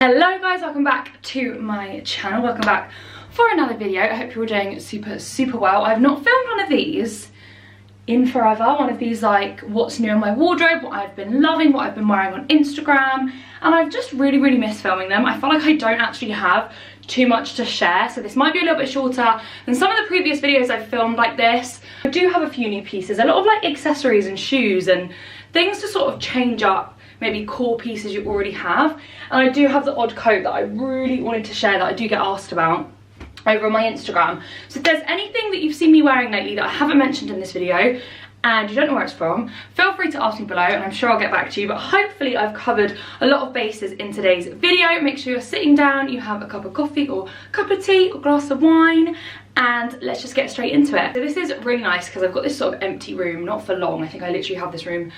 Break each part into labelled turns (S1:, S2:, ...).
S1: Hello guys, welcome back to my channel. Welcome back for another video. I hope you're all doing super well. I've not filmed one of these in forever. One of these like what's new in my wardrobe, what I've been loving, what I've been wearing on Instagram, and I've just really missed filming them. I feel like I don't actually have too much to share, so this might be a little bit shorter than some of the previous videos I've filmed like this. I do have a few new pieces, a lot of like accessories and shoes and things to sort of change up maybe core pieces you already have. And I do have the odd coat that I really wanted to share that I do get asked about over on my Instagram. So if there's anything that you've seen me wearing lately that I haven't mentioned in this video and you don't know where it's from, feel free to ask me below and I'm sure I'll get back to you. But hopefully I've covered a lot of bases in today's video. Make sure you're sitting down, you have a cup of coffee or cup of tea or glass of wine, and let's just get straight into it. So this is really nice because I've got this sort of empty room, not for long. I think I literally have this room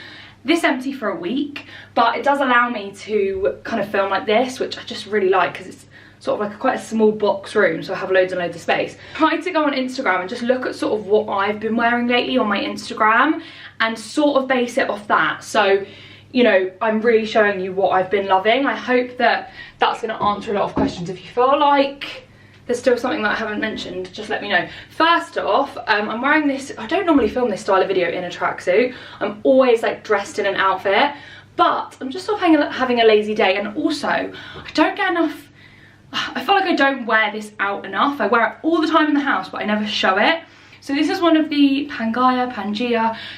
S1: this empty for a week, but it does allow me to kind of film like this, which I just really like because it's sort of like quite a small box room, so I have loads and loads of space. Try to go on Instagram and just look at sort of what I've been wearing lately on my Instagram and sort of base it off that. So, you know, I'm really showing you what I've been loving. I hope that that's going to answer a lot of questions. If you feel like there's still something that I haven't mentioned, just let me know. First off, I'm wearing this, I don't normally film this style of video in a tracksuit. I'm always like dressed in an outfit, but I'm just sort of having a lazy day, and also I don't get enough, I feel like I don't wear this out enough. I wear it all the time in the house, but I never show it. So this is one of the Pangaea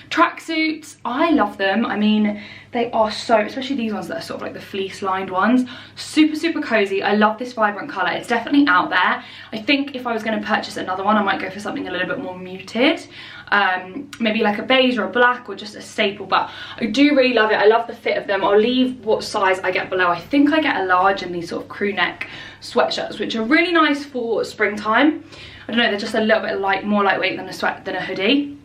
S1: tracksuits. I love them. I mean, they are so, especially these ones that are sort of like the fleece lined ones, super cozy. I love this vibrant colour. It's definitely out there. I think if I was going to purchase another one, I might go for something a little bit more muted. Maybe like a beige or a black or just a staple, but I do really love it. I love the fit of them. I'll leave what size I get below. I think I get a large in these sort of crew neck sweatshirts, which are really nice for springtime. I don't know, they're just a little bit more lightweight than a hoodie.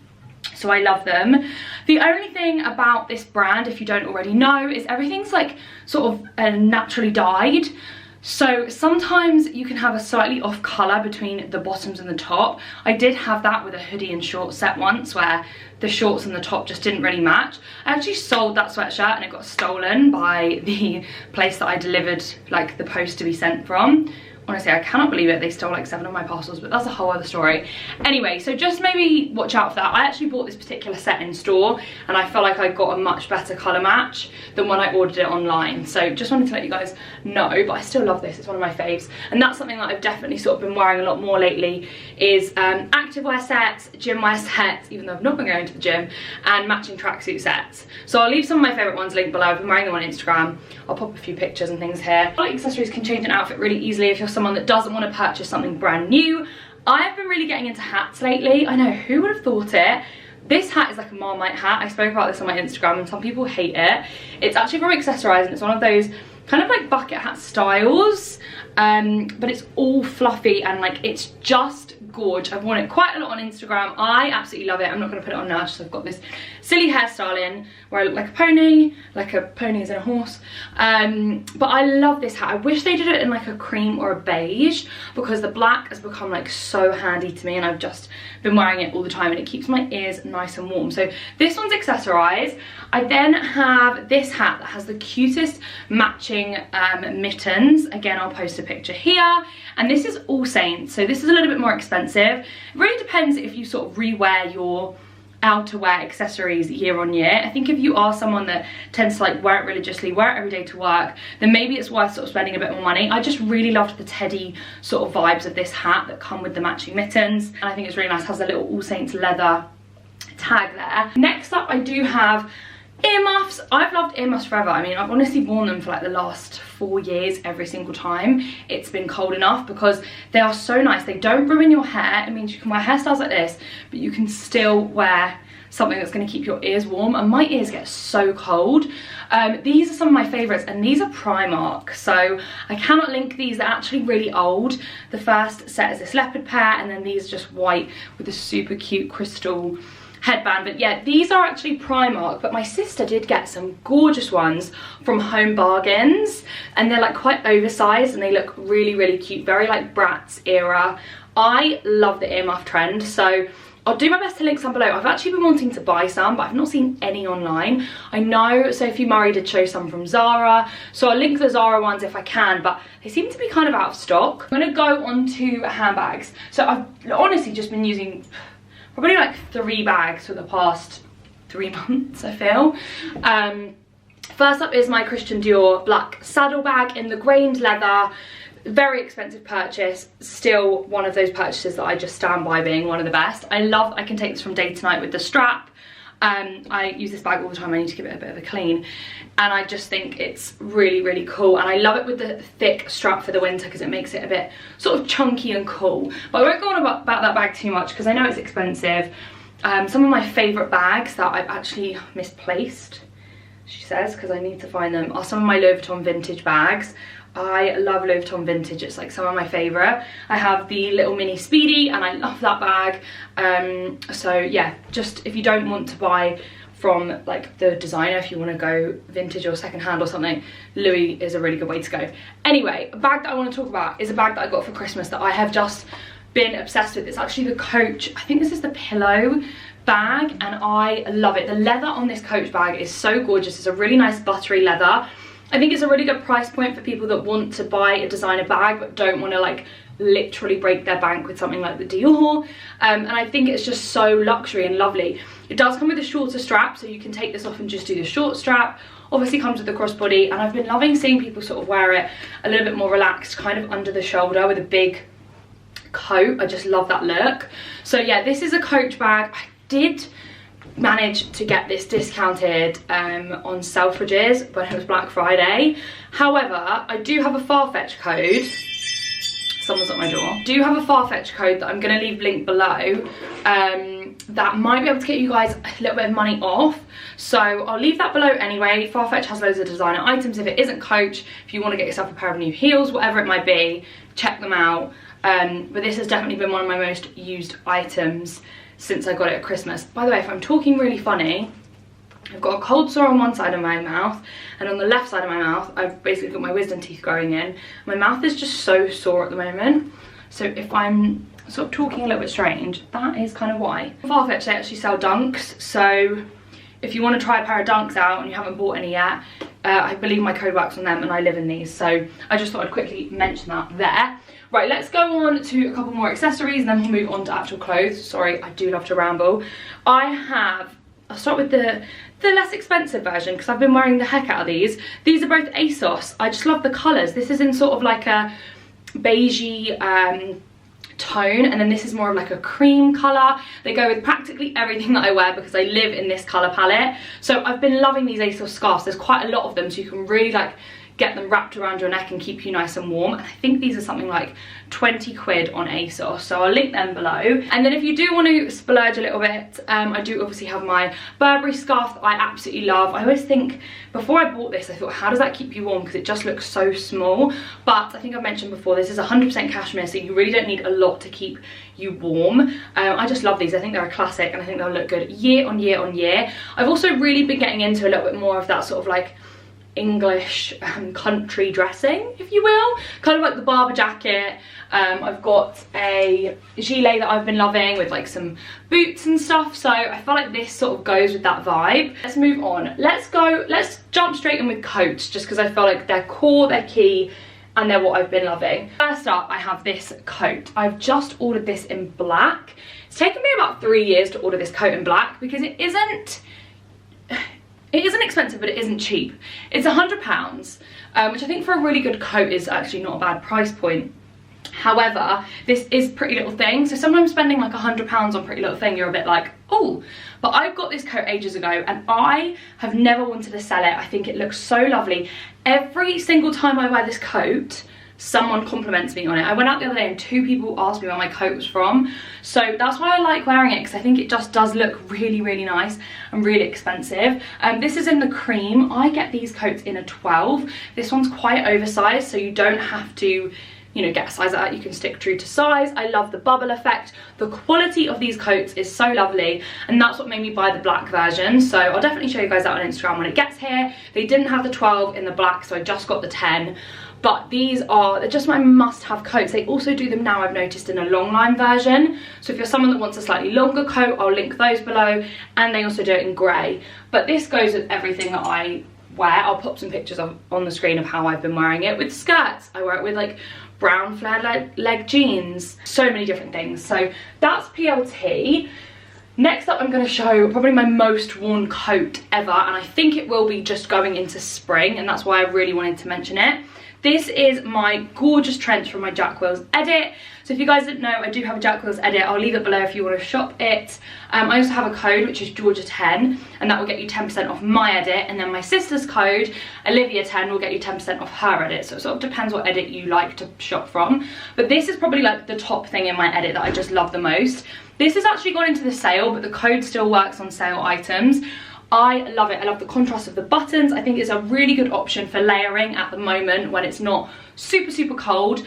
S1: So I love them. The only thing about this brand, if you don't already know, is everything's like sort of naturally dyed. So sometimes you can have a slightly off colour between the bottoms and the top. I did have that with a hoodie and short set once, where the shorts and the top just didn't really match. I actually sold that sweatshirt and it got stolen by the place that I delivered like the post to be sent from. Honestly, I cannot believe it. They stole like 7 of my parcels, but that's a whole other story. Anyway, so just maybe watch out for that. I actually bought this particular set in store and I felt like I got a much better colour match than when I ordered it online. So just wanted to let you guys know, but I still love this. It's one of my faves. And that's something that I've definitely sort of been wearing a lot more lately is activewear sets, gym wear sets, even though I've not been going to the gym, and matching tracksuit sets. So I'll leave some of my favourite ones linked below. I've been wearing them on Instagram. I'll pop a few pictures and things here. Like accessories can change an outfit really easily if you're someone that doesn't want to purchase something brand new. I've been really getting into hats lately. I know, who would have thought it? This hat is like a Marmite hat. I spoke about this on my Instagram and some people hate it. It's actually from Accessorize and it's one of those kind of like bucket hat styles, but it's all fluffy and like it's just gorge. I've worn it quite a lot on Instagram. I absolutely love it. I'm not going to put it on now, just I've got this silly hairstyle in where I look like a pony is in a horse, but I love this hat. I wish they did it in like a cream or a beige, because the black has become like so handy to me and I've just been wearing it all the time and it keeps my ears nice and warm. So this one's Accessorize. I then have this hat that has the cutest matching mittens. Again, I'll post a picture here, and this is All Saints, so this is a little bit more expensive. It really depends if you sort of rewear your outerwear accessories year on year. I think if you are someone that tends to like wear it religiously, wear it every day to work, then maybe it's worth sort of spending a bit more money. I just really loved the teddy sort of vibes of this hat that come with the matching mittens, and I think it's really nice. It has a little All Saints leather tag there. Next up, I do have earmuffs. I've loved earmuffs forever. I mean, I've honestly worn them for like the last 4 years every single time it's been cold enough, because they are so nice. They don't ruin your hair. It means you can wear hairstyles like this, but you can still wear something that's going to keep your ears warm, and my ears get so cold. These are some of my favorites, and these are Primark, so I cannot link these. They're actually really old. The first set is this leopard pair, and then these are just white with a super cute crystal headband. But yeah, these are actually Primark, but my sister did get some gorgeous ones from Home Bargains, and they're like quite oversized and they look really cute, very like Bratz era. I love the earmuff trend, so I'll do my best to link some below. I've actually been wanting to buy some, but I've not seen any online. I know Sophie Murray did show some from Zara, so I'll link the Zara ones if I can, but they seem to be kind of out of stock. I'm gonna go on to handbags. So I've honestly just been using probably like 3 bags for the past 3 months, I feel. First up is my Christian Dior black saddle bag in the grained leather. Very expensive purchase, still one of those purchases that I just stand by being one of the best. I love, I can take this from day to night with the strap. I use this bag all the time. I need to give it a bit of a clean, and I just think it's really, really cool. And I love it with the thick strap for the winter because it makes it a bit sort of chunky and cool. But I won't go on about that bag too much because I know it's expensive. Some of my favourite bags that I've actually misplaced, she says, because I need to find them, are some of my Louis Vuitton vintage bags. I love Louis Vuitton vintage, it's like some of my favourite. I have the little mini Speedy and I love that bag. So yeah, just if you don't want to buy from like the designer, if you want to go vintage or second hand or something, Louis is a really good way to go. Anyway, a bag that I want to talk about is a bag that I got for Christmas that I have just been obsessed with. It's actually the Coach, I think this is the pillow bag, and I love it. The leather on this Coach bag is so gorgeous. It's a really nice buttery leather. I think it's a really good price point for people that want to buy a designer bag but don't want to like literally break their bank with something like the Dior. And I think it's just so luxury and lovely. It does come with a shorter strap, so you can take this off and just do the short strap. Obviously comes with the crossbody, and I've been loving seeing people sort of wear it a little bit more relaxed, kind of under the shoulder with a big coat. I just love that look. So yeah, this is a Coach bag. I did manage to get this discounted on Selfridges when it was Black Friday. However, I do have a Farfetch code. Someone's at my door. I do have a Farfetch code that I'm going to leave linked below that might be able to get you guys a little bit of money off. So I'll leave that below anyway. Farfetch has loads of designer items. If it isn't Coach, if you want to get yourself a pair of new heels, whatever it might be, check them out. But this has definitely been one of my most used items since I got it at Christmas. By the way, if I'm talking really funny, I've got a cold sore on one side of my mouth, and on the left side of my mouth, I've basically got my wisdom teeth growing in. My mouth is just so sore at the moment. So if I'm sort of talking a little bit strange, that is kind of why. Farfetch, they actually sell Dunks. So if you want to try a pair of Dunks out and you haven't bought any yet, I believe my code works on them and I live in these. So I just thought I'd quickly mention that there. Right, let's go on to a couple more accessories and then we'll move on to actual clothes. Sorry, I do love to ramble. I'll start with the less expensive version because I've been wearing the heck out of these. These are both ASOS. I just love the colours. This is in sort of like a beigey tone, and then this is more of like a cream colour. They go with practically everything that I wear because I live in this colour palette. So I've been loving these ASOS scarves. There's quite a lot of them, so you can really like get them wrapped around your neck and keep you nice and warm. And I think these are something like 20 quid on ASOS, so I'll link them below. And then if you do want to splurge a little bit, I do obviously have my Burberry scarf that I absolutely love. I always think, before I bought this, I thought, how does that keep you warm? Because it just looks so small. But I think I've mentioned before, this is 100% cashmere, so you really don't need a lot to keep you warm. I just love these. I think they're a classic and I think they'll look good year on year on year. I've also really been getting into a little bit more of that sort of like English country dressing, if you will, kind of like the Barber jacket. I've got a gilet that I've been loving with like some boots and stuff, so I feel like this sort of goes with that vibe. Let's move on. Let's jump straight in with coats, just because I feel like they're core, they're key, and they're what I've been loving. First up, I have this coat. I've just ordered this in black. It's taken me about 3 years to order this coat in black because it isn't expensive, but it isn't cheap. It's £100, which I think for a really good coat is actually not a bad price point. However, this is Pretty Little Thing, so sometimes spending like £100 on Pretty Little Thing, you're a bit like, oh. But I got this coat ages ago and I have never wanted to sell it. I think it looks so lovely. Every single time I wear this coat, someone compliments me on it. I went out the other day and 2 people asked me where my coat was from. So that's why I like wearing it, because I think it just does look really, really nice and really expensive. This is in the cream. I get these coats in a 12. This one's quite oversized, so you don't have to, you know, get a size out. You can stick true to size. I love the bubble effect. The quality of these coats is so lovely, and that's what made me buy the black version. So I'll definitely show you guys that on Instagram when it gets here. They didn't have the 12 in the black, so I just got the 10. but they're just my must-have coats. They also do them now, I've noticed, in a long line version. So if you're someone that wants a slightly longer coat, I'll link those below, and they also do it in grey. But this goes with everything that I wear. I'll pop some pictures on the screen of how I've been wearing it. With skirts, I wear it with like brown flared leg jeans, so many different things. So that's PLT. Next up, I'm going to show probably my most worn coat ever, and I think it will be just going into spring, and that's why I really wanted to mention it. This is my gorgeous trench from my Jack Wills edit. So if you guys didn't know, I do have a Jack Wills edit. I'll leave it below if you want to shop it. I also have a code, which is Georgia10, and that will get you 10% off my edit. And then my sister's code, Olivia10, will get you 10% off her edit. So it sort of depends what edit you like to shop from. But this is probably like the top thing in my edit that I just love the most. This has actually gone into the sale, but the code still works on sale items. I love it. I love the contrast of the buttons. I think it's a really good option for layering at the moment when it's not super cold.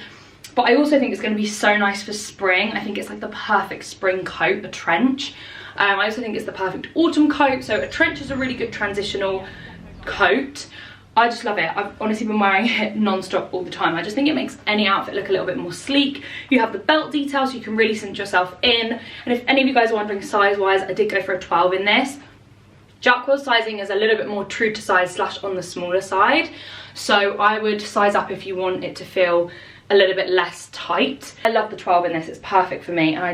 S1: But I also think it's going to be so nice for spring. I think it's like the perfect spring coat, a trench. I also think it's the perfect autumn coat. So a trench is a really good transitional coat. I just love it. I've honestly been wearing it non-stop all the time. I just think it makes any outfit look a little bit more sleek. You have the belt detail, so you can really cinch yourself in. And if any of you guys are wondering size-wise, I did go for a 12 in this. Jack Wills sizing is a little bit more true to size / on the smaller side. So I would size up if you want it to feel a little bit less tight. I love the 12 in this, it's perfect for me, and I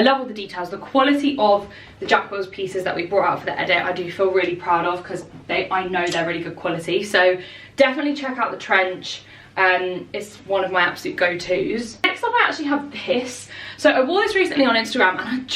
S1: love all the details. The quality of the Jack Wills pieces that we brought out for the edit, I do feel really proud of, because I know they're really good quality. So definitely check out the trench. It's one of my absolute go-tos. Next up, I actually have this. So I wore this recently on Instagram, and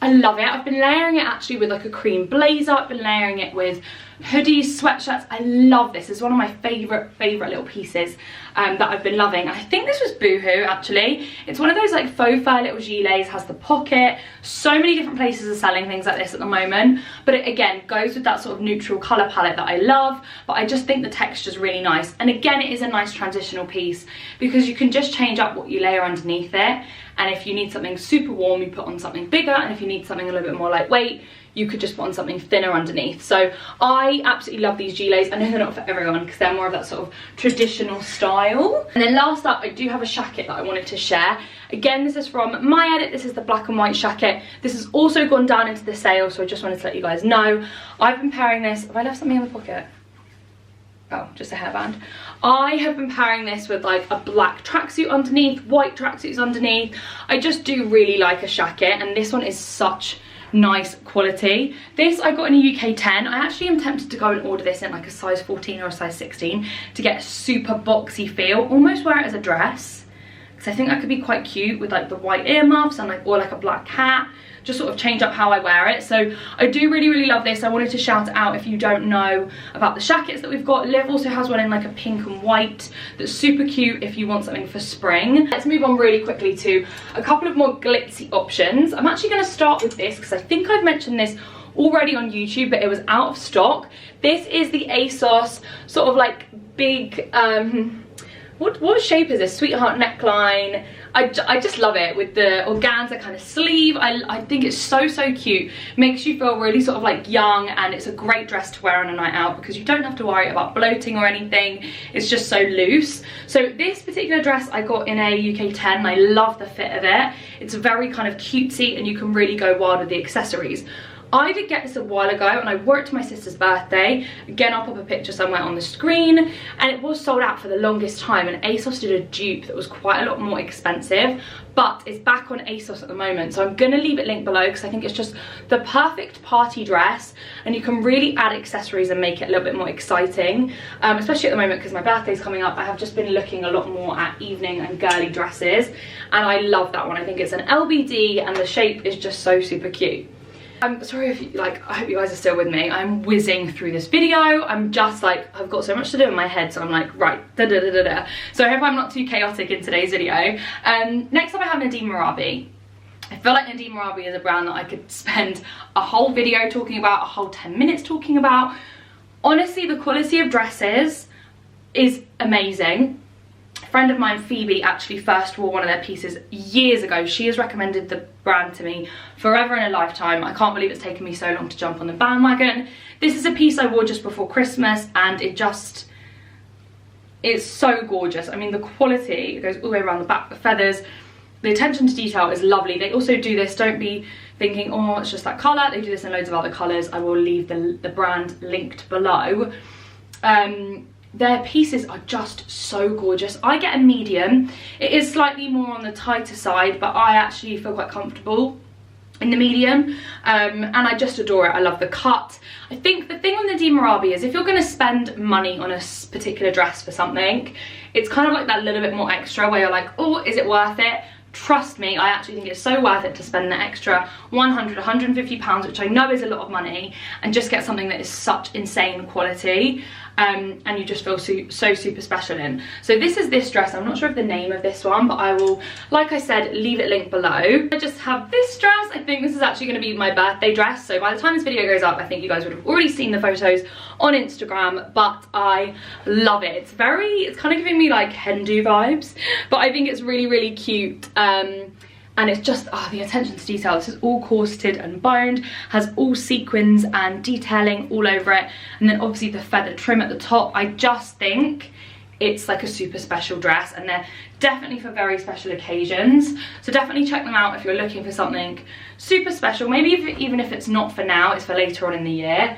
S1: I love it. I've been layering it actually with like a cream blazer. I've been layering it with hoodies, sweatshirts. I love this. It's one of my favorite little pieces that I've been loving. And I think this was Boohoo actually. It's one of those like faux fur little gilets, has the pocket. So many different places are selling things like this at the moment. But it again goes with that sort of neutral colour palette that I love. But I just think the texture's really nice. And again, it is a nice transitional piece because you can just change up what you layer underneath it. And if you need something super warm, you put on something bigger. And if you need something a little bit more lightweight, you could just put on something thinner underneath. So I absolutely love these gilets. I know they're not for everyone because they're more of that sort of traditional style. And then last up, I do have a jacket that I wanted to share. Again, this is from my edit. This is the black and white jacket. This has also gone down into the sale, so I just wanted to let you guys know. I've been pairing this. Have I left something in the pocket? Oh, just a hairband. I have been pairing this with like a black tracksuit underneath, white tracksuits underneath. I just do really like a jacket, and this one is such nice quality. This I got in a UK 10. I actually am tempted to go and order this in like a size 14 or a size 16 to get a super boxy feel. Almost wear it as a dress because I think that could be quite cute with like the white earmuffs and like, or like a black hat. Just sort of change up how I wear it. So I do really love this. I wanted to shout it out if you don't know about the jackets that we've got. Liv also has one in like a pink and white that's super cute if you want something for spring. Let's move on really quickly to a couple of more glitzy options. I'm actually going to start with this because I think I've mentioned this already on YouTube, but it was out of stock. This is the ASOS sort of like big, what shape is this? Sweetheart neckline. I just love it with the organza kind of sleeve. I think it's so cute. Makes you feel really sort of like young, and it's a great dress to wear on a night out because you don't have to worry about bloating or anything. It's just so loose. So this particular dress I got in a UK 10 and I love the fit of it. It's very kind of cutesy and you can really go wild with the accessories. I did get this a while ago and I wore it to my sister's birthday. Again, I'll pop a picture somewhere on the screen, and it was sold out for the longest time, and ASOS did a dupe that was quite a lot more expensive, but it's back on ASOS at the moment. So I'm gonna leave it linked below because I think it's just the perfect party dress, and you can really add accessories and make it a little bit more exciting, especially at the moment because my birthday's coming up. I have just been looking a lot more at evening and girly dresses, and I love that one. I think it's an LBD and the shape is just so super cute. I'm sorry if you, like, I hope you guys are still with me. I'm whizzing through this video. I'm just like, I've got so much to do in my head, so I'm like, right, So I hope I'm not too chaotic in today's video. Next up I have Nadine Mirabi. I feel like Nadine Mirabi is a brand that I could spend a whole video talking about, a whole 10 minutes talking about. Honestly, the quality of dresses is amazing. A friend of mine, Phoebe, actually first wore one of their pieces years ago. She has recommended the brand to me forever and a lifetime. I can't believe it's taken me so long to jump on the bandwagon. This is a piece I wore just before Christmas, and it It's so gorgeous. I mean, the quality, it goes all the way around the back, the feathers, the attention to detail is lovely. They also do this, don't be thinking, oh, it's just that colour. They do this in loads of other colours. I will leave the brand linked below. Their pieces are just so gorgeous. I get a medium. It is slightly more on the tighter side, but I actually feel quite comfortable in the medium, and I just adore it. I love the cut. I think the thing with Nadine Mirabi is if you're going to spend money on a particular dress for something, it's kind of like that little bit more extra where you're like, oh, is it worth it? Trust me, I actually think it's so worth it to spend the extra 100, 150 pounds, which I know is a lot of money, and just get something that is such insane quality, and you just feel so super special in. So this is this dress. I'm not sure of the name of this one, but I will, like I said, leave it linked below. I just have this dress. I think this is actually going to be my birthday dress, so by the time this video goes up, I think you guys would have already seen the photos on Instagram, but I love it. It's kind of giving me like Hindu vibes, but I think it's really cute. And it's just, the attention to detail. This is all corseted and boned, has all sequins and detailing all over it, and then obviously the feather trim at the top. I just think it's like a super special dress, and they're definitely for very special occasions. So definitely check them out if you're looking for something super special. Maybe even if it's not for now, it's for later on in the year.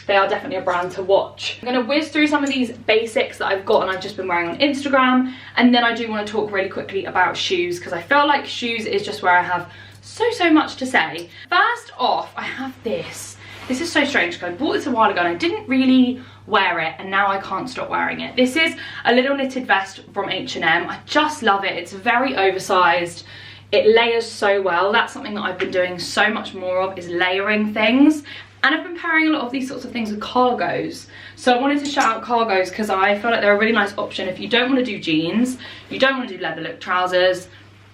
S1: They are definitely a brand to watch. I'm going to whiz through some of these basics that I've got and I've just been wearing on Instagram, and then I do want to talk really quickly about shoes, because I feel like shoes is just where I have so much to say. First off, I have this. This is so strange because I bought this a while ago and I didn't really wear it, and now I can't stop wearing it. This is a little knitted vest from H&M. I just love it. It's very oversized. It layers so well. That's something that I've been doing so much more of, is layering things. And I've been pairing a lot of these sorts of things with cargos. So I wanted to shout out cargos because I feel like they're a really nice option if you don't want to do jeans, you don't want to do leather look trousers.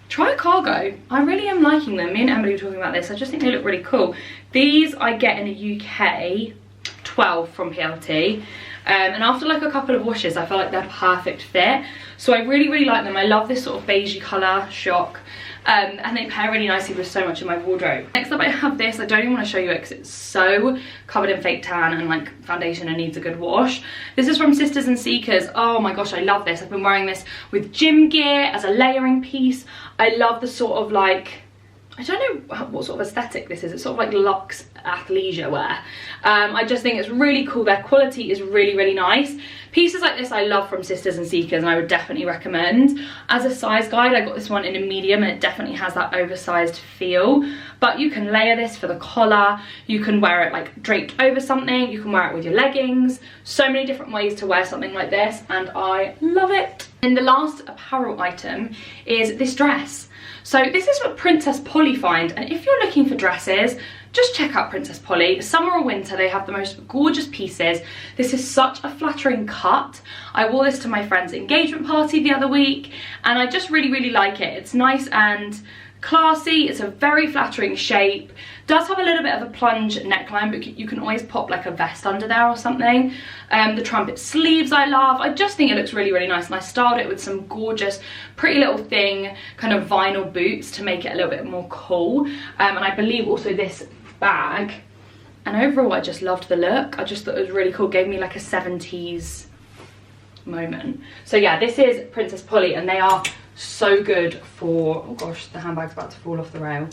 S1: Try a cargo. I really am liking them. Me and Emily were talking about this. I just think they look really cool. These I get in a UK 12 from PLT. And after like a couple of washes, I feel like they're perfect fit. So I really like them. I love this sort of beigey colour, shock. And they pair really nicely with so much in my wardrobe. Next up I have this. I don't even want to show you it because it's so covered in fake tan and like foundation and needs a good wash. This is from Sisters and Seekers. Oh my gosh, I love this. I've been wearing this with gym gear as a layering piece. I love the sort of like, I don't know what sort of aesthetic this is. It's sort of like luxe athleisure wear. I just think it's really cool. Their quality is really nice. Pieces like this I love from Sisters and Seekers, and I would definitely recommend. As a size guide, I got this one in a medium, and it definitely has that oversized feel. But you can layer this for the collar. You can wear it like draped over something. You can wear it with your leggings. So many different ways to wear something like this, and I love it. And the last apparel item is this dress. So this is what Princess Polly find, and if you're looking for dresses, just check out Princess Polly. Summer or winter, they have the most gorgeous pieces. This is such a flattering cut. I wore this to my friend's engagement party the other week, and I just really like it. It's nice and classy. It's a very flattering shape. Does have a little bit of a plunge neckline, but you can always pop like a vest under there or something. The trumpet sleeves I love. I just think it looks really nice, and I styled it with some gorgeous Pretty Little Thing kind of vinyl boots to make it a little bit more cool. And I believe also this bag. And overall I just loved the look. I just thought it was really cool. Gave me like a 70s moment. So yeah, this is Princess Polly, and they are so good for, oh gosh, the handbag's about to fall off the rail.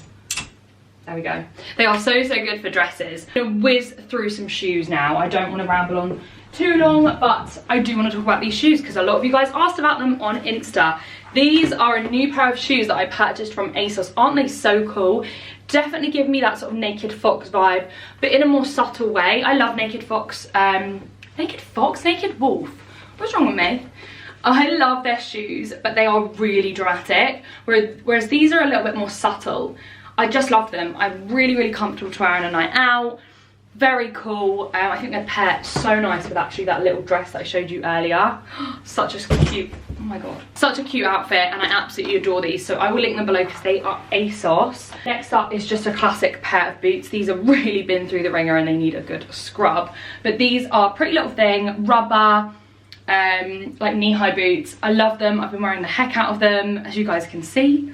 S1: There we go. They are so good for dresses. I'm gonna whiz through some shoes now. I don't want to ramble on too long, but I do want to talk about these shoes because a lot of you guys asked about them on Insta. These are a new pair of shoes that I purchased from ASOS. Aren't they so cool? Definitely give me that sort of Naked Fox vibe, but in a more subtle way. I love Naked Fox, Naked Wolf. What's wrong with me? I love their shoes, but they are really dramatic, whereas these are a little bit more subtle. I just love them. I'm really comfortable to wear on a night out. Very cool. I think they pair so nice with actually that little dress that I showed you earlier. Such a cute, oh my god, such a cute outfit, and I absolutely adore these. So I will link them below because they are ASOS. Next up is just a classic pair of boots. These have really been through the ringer and they need a good scrub. But these are Pretty Little Thing, rubber, like knee-high boots. I love them. I've been wearing the heck out of them, as you guys can see.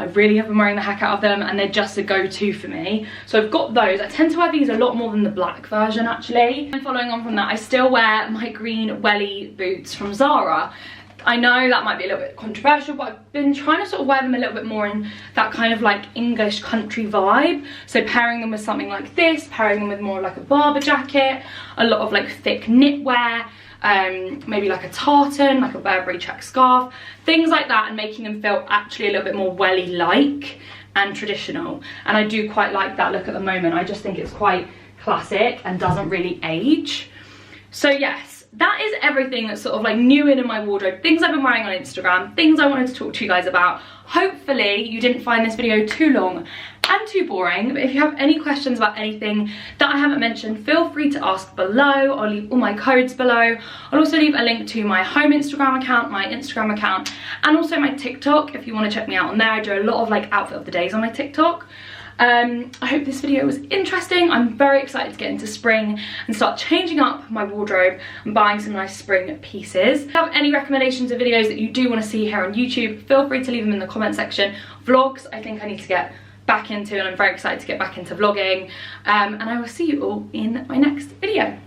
S1: I really have been wearing the heck out of them, and they're just a go-to for me. So I've got those. I tend to wear these a lot more than the black version actually. And following on from that, I still wear my green Welly boots from Zara. I know that might be a little bit controversial, but I've been trying to sort of wear them a little bit more in that kind of like English country vibe. So pairing them with something like this, pairing them with more like a Barber jacket, a lot of like thick knitwear, maybe like a tartan, like a Burberry check scarf, things like that, and making them feel actually a little bit more Welly-like and traditional. And I do quite like that look at the moment. I just think it's quite classic and doesn't really age. So yes, that is everything that's sort of like new in my wardrobe, things I've been wearing on Instagram, things I wanted to talk to you guys about. Hopefully you didn't find this video too long and too boring, but if you have any questions about anything that I haven't mentioned, feel free to ask below. I'll leave all my codes below. I'll also leave a link to my home Instagram account, my Instagram account, and also my TikTok if you want to check me out on there. I do a lot of like outfit of the days on my TikTok. I hope this video was interesting. I'm very excited to get into spring and start changing up my wardrobe and buying some nice spring pieces. If you have any recommendations of videos that you do want to see here on YouTube, feel free to leave them in the comment section. Vlogs, I think I need to get back into, and I'm very excited to get back into vlogging. And I will see you all in my next video.